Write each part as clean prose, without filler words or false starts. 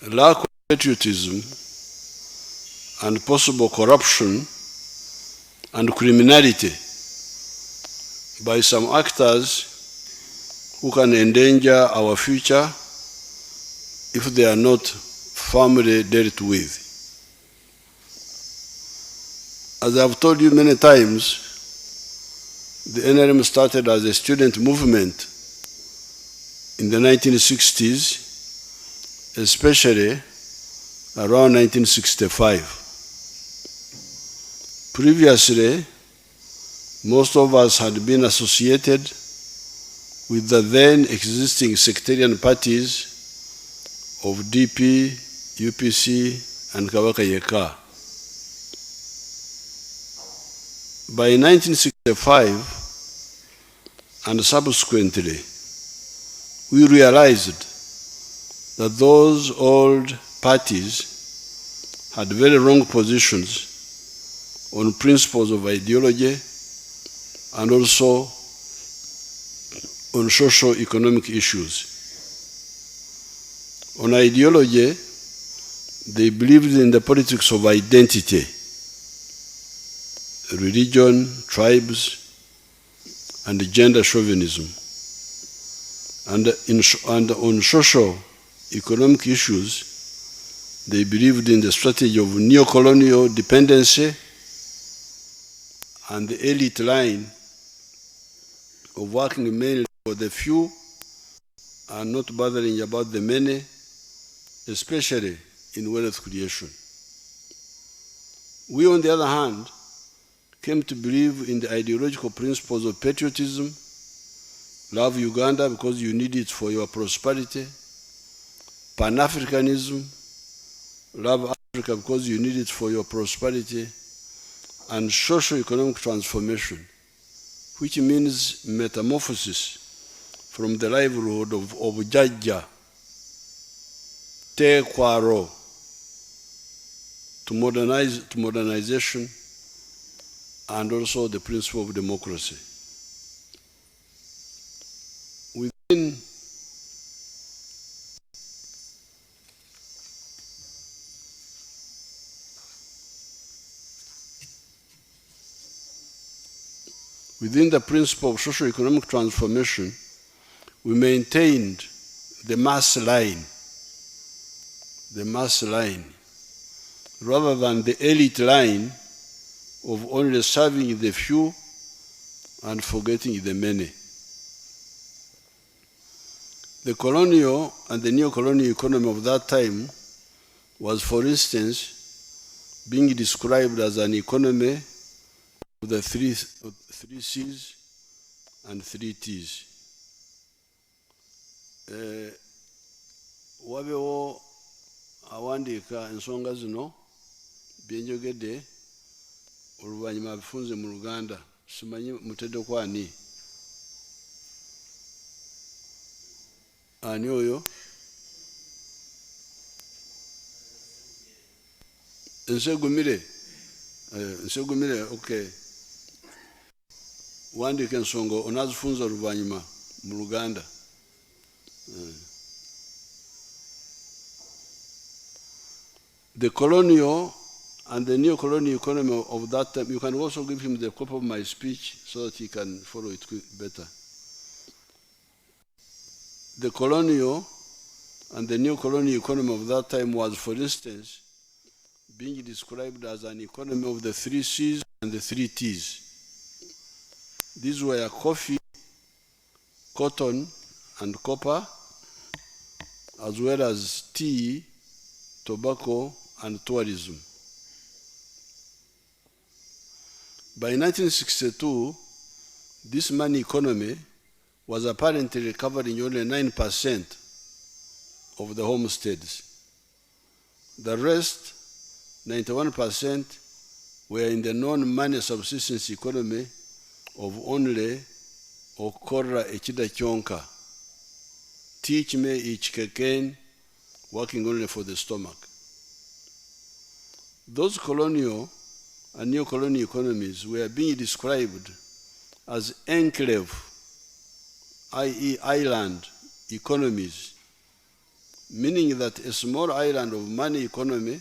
lack of patriotism and possible corruption and criminality by some actors who can endanger our future if they are not firmly dealt with. As I've told you many times, the NRM started as a student movement in the 1960s, especially around 1965. Previously, most of us had been associated with the then existing sectarian parties of DP, UPC, and Kabaka Yeka. By 1965, and subsequently, we realized that those old parties had very wrong positions on principles of ideology and also on socio-economic issues. On ideology, they believed in the politics of identity, religion, tribes, and gender chauvinism. And on socio-economic issues, they believed in the strategy of neo-colonial dependency and the elite line of working mainly for the few and not bothering about the many, especially in wealth creation. We, on the other hand, came to believe in the ideological principles of patriotism, love Uganda because you need it for your prosperity, Pan-Africanism, love Africa because you need it for your prosperity, and socio-economic transformation, which means metamorphosis from the livelihood of Jajja, Tekwaro, to modernization, and also the principle of democracy. Within the principle of socio-economic transformation, we maintained the mass line, rather than the elite line of only serving the few and forgetting the many. The colonial and the neo-colonial economy of that time was, for instance, being described as an economy of the three C's and 3 T's. Wabewo awandika ensonga zino byenjogedde oluvannyuma bifunze mu Luganda, simanyi mutedde kwani. Ani oyo? Nsegumire. Nsegumire, okay. Wandika ensonga onazifunza oluvannyuma mu Luganda. The colonial and the neo-colonial economy of that time, you can also give him the copy of my speech so that he can follow it better. The colonial and the neo-colonial economy of that time was, for instance, being described as an economy of the 3 C's and the 3 T's. These were coffee, cotton, and copper, as well as tea, tobacco, and tourism. By 1962, this money economy was apparently covering only 9% of the homesteads. The rest, 91%, were in the non-money subsistence economy of only okora echida chonka, teach me each keken, working only for the stomach. Those colonial and neo-colonial economies were being described as enclave, i.e. island economies, meaning that a small island of money economy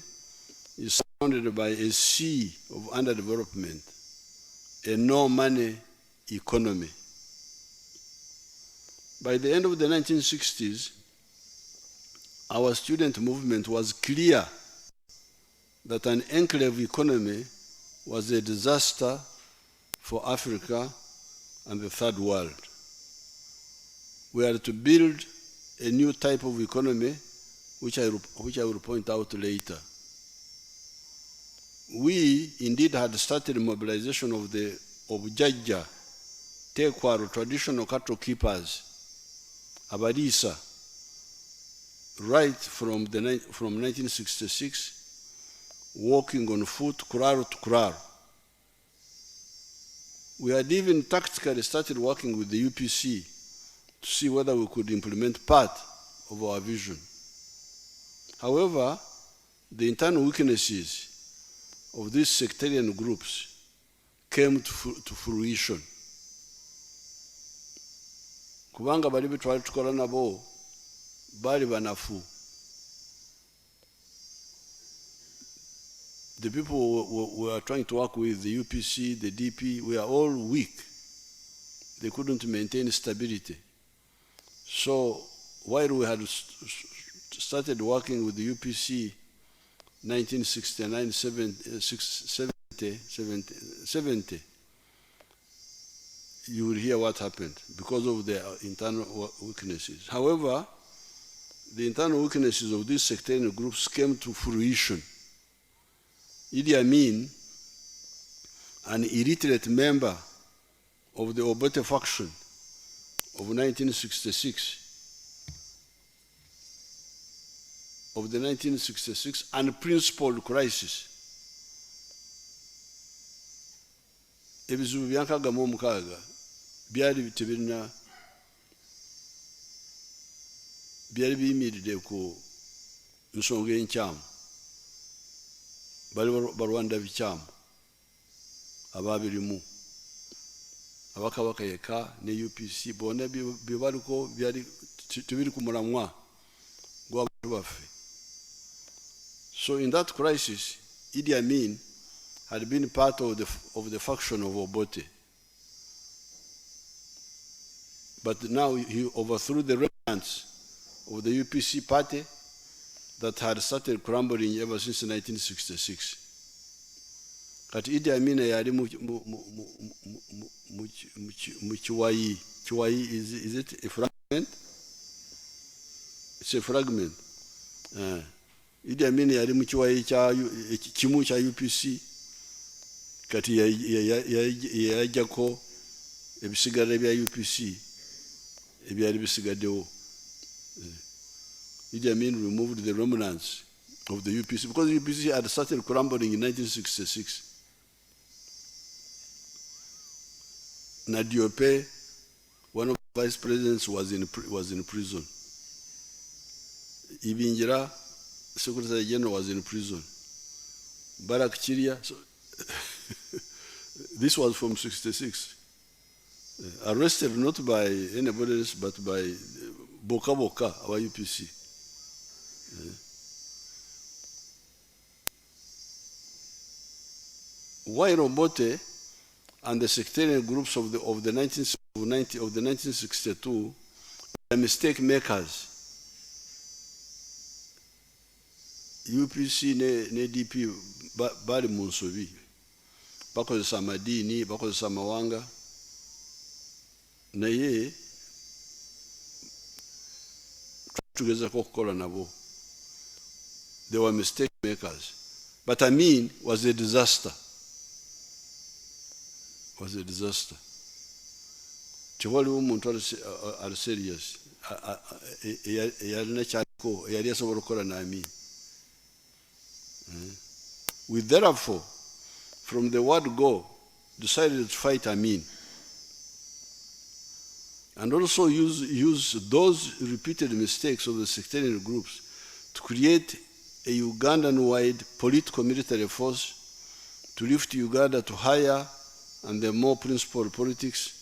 is surrounded by a sea of underdevelopment, a no-money economy. By the end of the 1960s, our student movement was clear that an enclave economy was a disaster for Africa and the third world. We are to build a new type of economy, which I will point out later. We indeed had started mobilization of Jajja, Tekwaro, traditional cattle keepers, Abarisa, right from 1966, walking on foot, kuraro to kuraro. We had even tactically started working with the UPC to see whether we could implement part of our vision. However, the internal weaknesses of these sectarian groups came to fruition. Kubanga bali bitwali tukola nabo bali banafu. The people we are trying to work with, the UPC, the DP, we are all weak. They couldn't maintain stability. So while we had started working with the UPC 1969, 70, you will hear what happened because of their internal weaknesses. However, the internal weaknesses of these sectarian groups came to fruition. Idi Amin, an illiterate member of the Obote faction of 1966, of the 1966 unprincipled crisis. Ebizibu byankaga mu mukaaga byali biyimiridde ku nsonga enkyamu. Bali balwanda bikyamu ababirimu abakabaka yeka ne UPC bonna bye baliko byali tubiri ku mulamwa gw'abantu baffe. So in that crisis, Idi Amin had been part of the faction of Obote. But now he overthrew the remnants of the UPC party that had started crumbling ever since 1966. But Idi Amin yali mu Chiwayi. Chiwayi, is it a fragment? It's a fragment. Idi Amin yali mu Chiwayi kimu kya UPC. Kati yajjako ebisigara bya UPC ebyali bisigaddewo. Idi Amin removed the remnants of the UPC because the UPC had started crumbling in 1966. Nadiope, one of the vice presidents, was in prison. Ibingira, Secretary General, was in prison. Barak Chiria, so this was from 66. Arrested not by anybody else but by Boka Boka, our UPC. Why Obote and the sectarian groups of the 1962 were mistake makers. UPC ne DP bali mu nsobi bakozesa amadini bakozesa amawanga naye tugezako okukola nabo. They were mistake makers. But Amin was a disaster. Was a disaster. Tewaliwo omuntu ali serious eyalina kyako eyali asobola okukola na Amin. We therefore, from the word go, decided to fight Amin. And also use those repeated mistakes of the sectarian groups to create a Ugandan-wide political military force to lift Uganda to higher and the more principled politics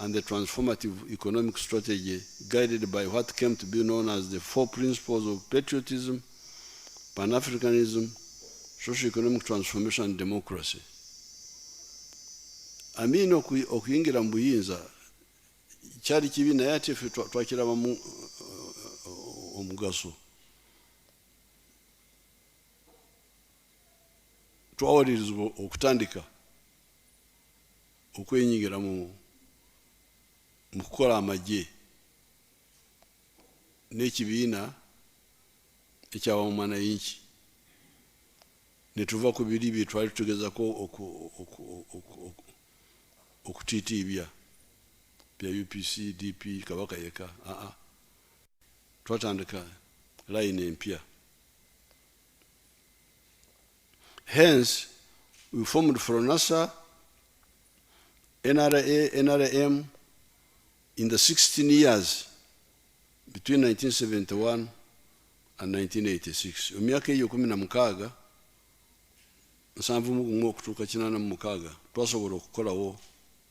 and the transformative economic strategy guided by what came to be known as the 4 principles of patriotism, Pan-Africanism, socio-economic transformation and democracy. Imin okuyingira mu buyinza kyali kibi naye ate ffe twakirabamu omugaso. Twawalirizibwa okutandika okwenyingira mu kukola amagye n'ekibiina eky'abamanayinki ne tuva ku biri bye twali tutugezako okutiitiibya bya UPC, DP, Kabaka yeka. Twatandika line empya. Hence, we formed FRONASA, NRA, NRM in the 16 years between 1971 and 1986. Emyaka eyo 16 71 okutuuka 86 twasobola okukolawo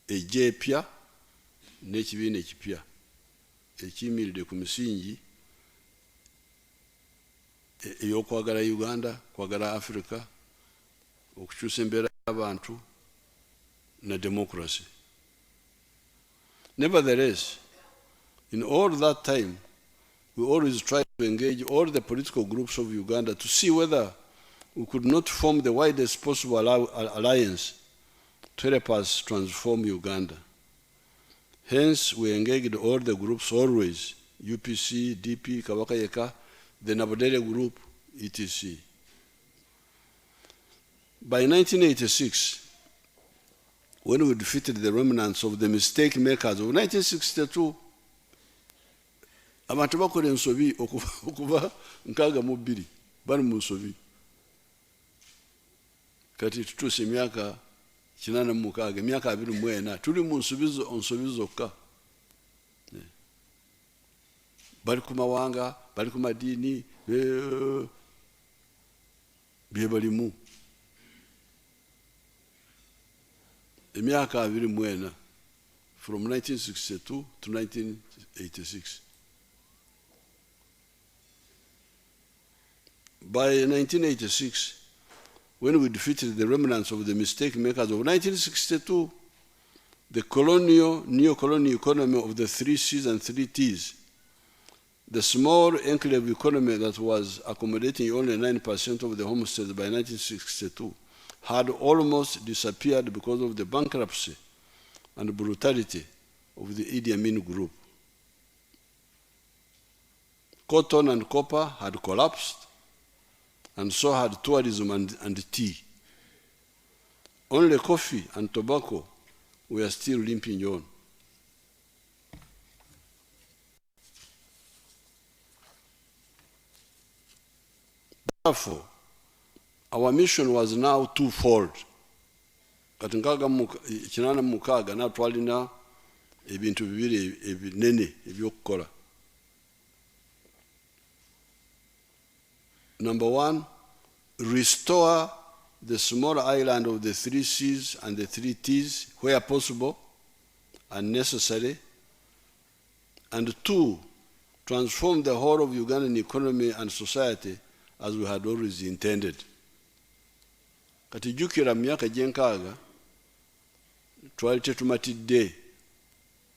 ejje epya n'ekibiina ekipya ekiyimiridde ku misingi ey'okwagala Uganda, kwagala Africa, okukyusa embeera y'abantu na democracy. Nevertheless, in all that time, we always tried to engage all the political groups of Uganda to see whether we could not form the widest possible alliance to help us transform Uganda. Hence, we engaged all the groups always, UPC, DP, Kabaka Yeka, the Nabodele group, etc. By 1986, when we defeated the remnants of the mistake makers of 1962, abantu bakola ensobi okuva 62 bali mu nsobi. Kati tutuuse emyaka 86, emyaka 24 tuli mu nsobi zokka. Bali ku mawanga, bali ku madiini, bye balimu. Emyaka 24 from 1962 to 1986. By 1986, when we defeated the remnants of the mistake makers of 1962, the neo-colonial economy of the 3 C's and 3 T's, the small enclave economy that was accommodating only 9% of the homesteads by 1962, had almost disappeared because of the bankruptcy and brutality of the Imin group. Cotton and copper had collapsed, and so had tourism and tea. Only coffee and tobacco were still limping on. Therefore, our mission was now twofold. Kati 86 na twalina ebintu bibiri ebinene ebyokukola. Number 1, restore the small island of the 3 C's and the 3 T's where possible and necessary. And 2, transform the whole of Ugandan economy and society as we had always intended. Kati jukira myaka gyenkaaga twali tetumatidde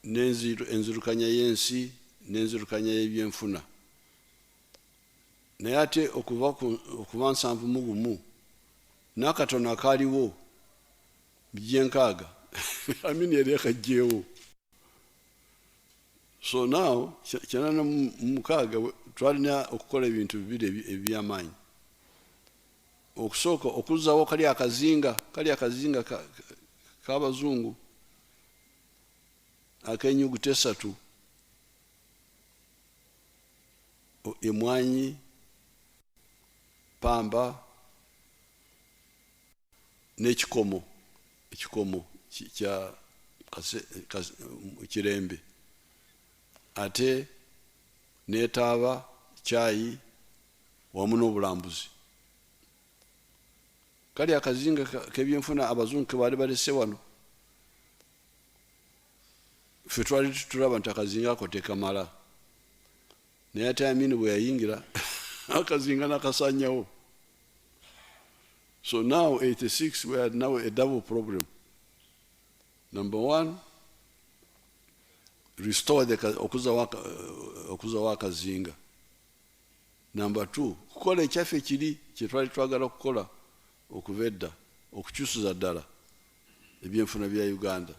enzirukanya y'ensi n'enzirukanya y'ebyenfuna. Naye ate okuva 71 n'akatono akaaliwo byenkaaga Imin yali akagyewo. So now 86 twalina okukola ebintu bibiri eby'amaanyi. Okusooka okuzaawo kali akazinga k'abazungu ak'ennyuguta 3, emwanyi, pamba n'ekikomo kya kirembe, ate n'etaaba, caayi wamu n'obulambuzi. Kali akazinga k'ebyenfuna abazungu ke baali balese wano ffe twali tulaba nti akazinga ako tekamala naye ate Imin bwe yayingira akazinga nakasanyawo. So now 86 we had now a double problem. Number one, restore the okuzawo akazinga. Number two, kukola ekyaffe kiri kye twali twagala kukola okuva edda okukyusiza ddala ebyenfuna bya Uganda.